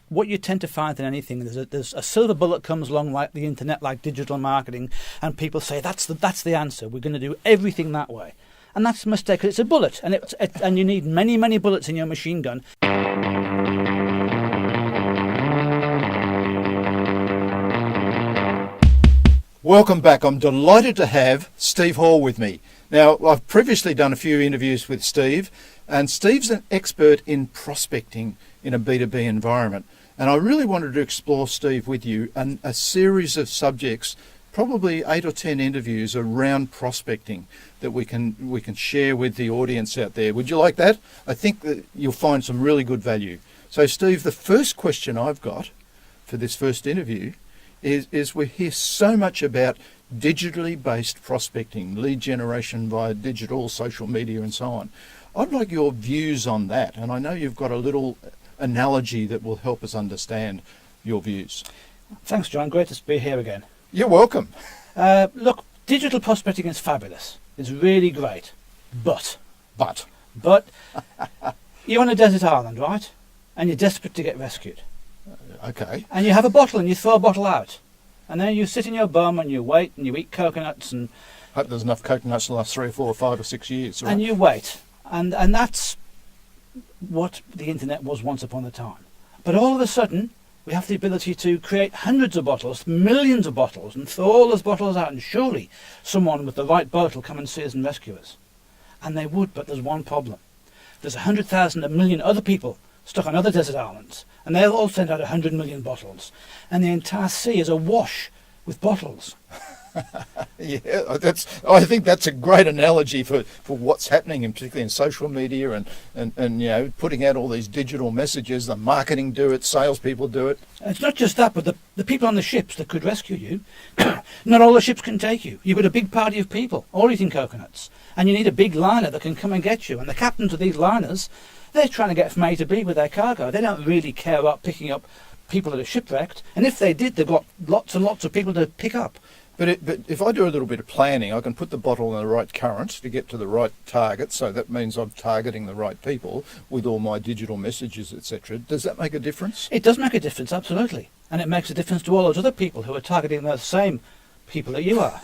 what you tend to find in anything, there's a silver bullet comes along like the internet, like digital marketing, and people say that's the answer. We're going to do everything that way, and that's a mistake. 'Cause it's a bullet, and you need many bullets in your machine gun. Welcome back. I'm delighted to have Steve Hall with me. Now, I've previously done a few interviews with Steve, and Steve's an expert in prospecting in a B2B environment. And I really wanted to explore, Steve, with you a series of subjects, probably 8 or 10 interviews around prospecting that we can share with the audience out there. Would you like that? I think that you'll find some really good value. So, Steve, the first question I've got for this first interview is we hear so much about digitally based prospecting, lead generation via digital, social media and so on. I'd like your views on that, and I know you've got a little analogy that will help us understand your views. Thanks, John. Great to be here again. You're welcome. Look, digital prospecting is fabulous. It's really great. But you're on a desert island, right? And you're desperate to get rescued. Okay. And you have a bottle and you throw a bottle out. And then you sit in your bum and you wait and you eat coconuts and... Hope there's enough coconuts to last 3 or 4 or 5 or 6 years. Right? And you wait. And that's what the internet was once upon a time. But all of a sudden, we have the ability to create hundreds of bottles, millions of bottles, and throw all those bottles out. And surely someone with the right boat will come and see us and rescue us. And they would, but there's one problem. There's 100,000, a million other people stuck on other desert islands, and they'll all send out 100 million bottles, and the entire sea is awash with bottles. Yeah, I think that's a great analogy for what's happening, and particularly in social media and you know, putting out all these digital messages. The marketing do it, salespeople do it. It's not just that, but the people on the ships that could rescue you, not all the ships can take you. You've got a big party of people all eating coconuts, and you need a big liner that can come and get you. And the captains of these liners, they're trying to get from A to B with their cargo. They don't really care about picking up people that are shipwrecked, and if they did, they've got lots and lots of people to pick up. But if I do a little bit of planning, I can put the bottle in the right current to get to the right target, so that means I'm targeting the right people with all my digital messages, etc. Does that make a difference? It does make a difference, absolutely. And it makes a difference to all those other people who are targeting the same people that you are.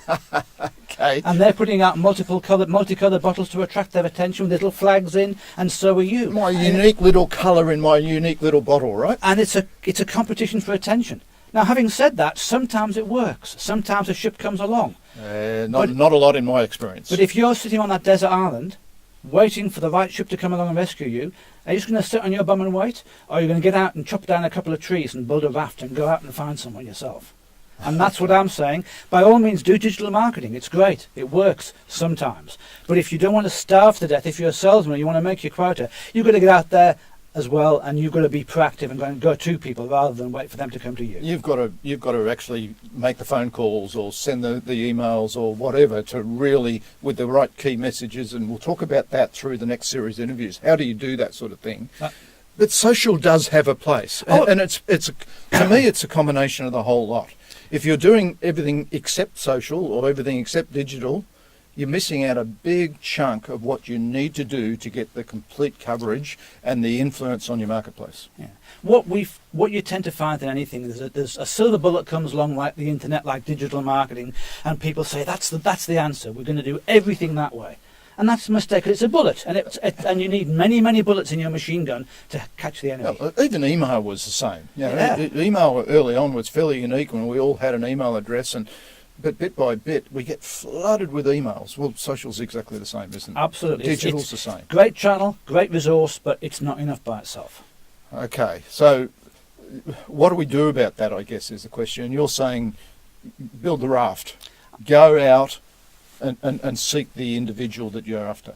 Okay. And they're putting out multicoloured bottles to attract their attention with little flags in, and so are you. My unique little colour in my unique little bottle, right? And it's a competition for attention. Now, having said that, sometimes it works. Sometimes a ship comes along. Not a lot in my experience. But if you're sitting on that desert island, waiting for the right ship to come along and rescue you, are you just going to sit on your bum and wait? Or are you going to get out and chop down a couple of trees and build a raft and go out and find someone yourself? And that's what I'm saying. By all means, do digital marketing. It's great. It works sometimes. But if you don't want to starve to death, if you're a salesman, you want to make your quota, you've got to get out there as well, and you've got to be proactive and go to people rather than wait for them to come to you. You've got to actually make the phone calls or send the emails or whatever to really, with the right key messages, and we'll talk about that through the next series of interviews. How do you do that sort of thing? But social does have a place, and it's to me it's a combination of the whole lot. If you're doing everything except social or everything except digital, you're missing out a big chunk of what you need to do to get the complete coverage and the influence on your marketplace. Yeah. What you tend to find in anything, there's a silver bullet comes along like the internet, like digital marketing, and people say that's the answer. We're going to do everything that way, and that's a mistake. It's a bullet, and you need many bullets in your machine gun to catch the enemy. Well, even email was the same. Email early on was fairly unique when we all had an email address, but bit by bit, we get flooded with emails. Well, social's exactly the same, isn't it? Absolutely. Digital's the same. Great channel, great resource, but it's not enough by itself. Okay, so what do we do about that, I guess, is the question. You're saying build the raft. Go out and seek the individual that you're after.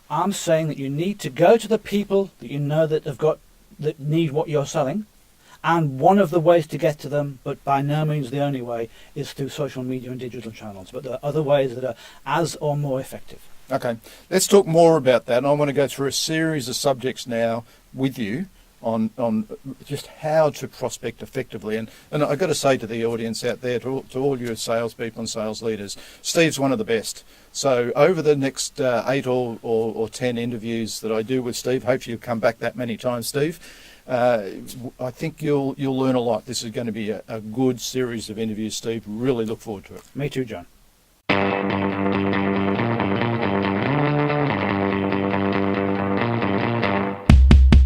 I'm saying that you need to go to the people that you know that need what you're selling. And one of the ways to get to them, but by no means the only way, is through social media and digital channels. But there are other ways that are as or more effective. Okay, let's talk more about that. And I want to go through a series of subjects now with you on just how to prospect effectively. And I've got to say to the audience out there, to all you salespeople and sales leaders, Steve's one of the best. So over the next 8 or 10 interviews that I do with Steve, hopefully you'll come back that many times, Steve, I think you'll learn a lot. This is going to be a good series of interviews, Steve. Really look forward to it. Me too, John.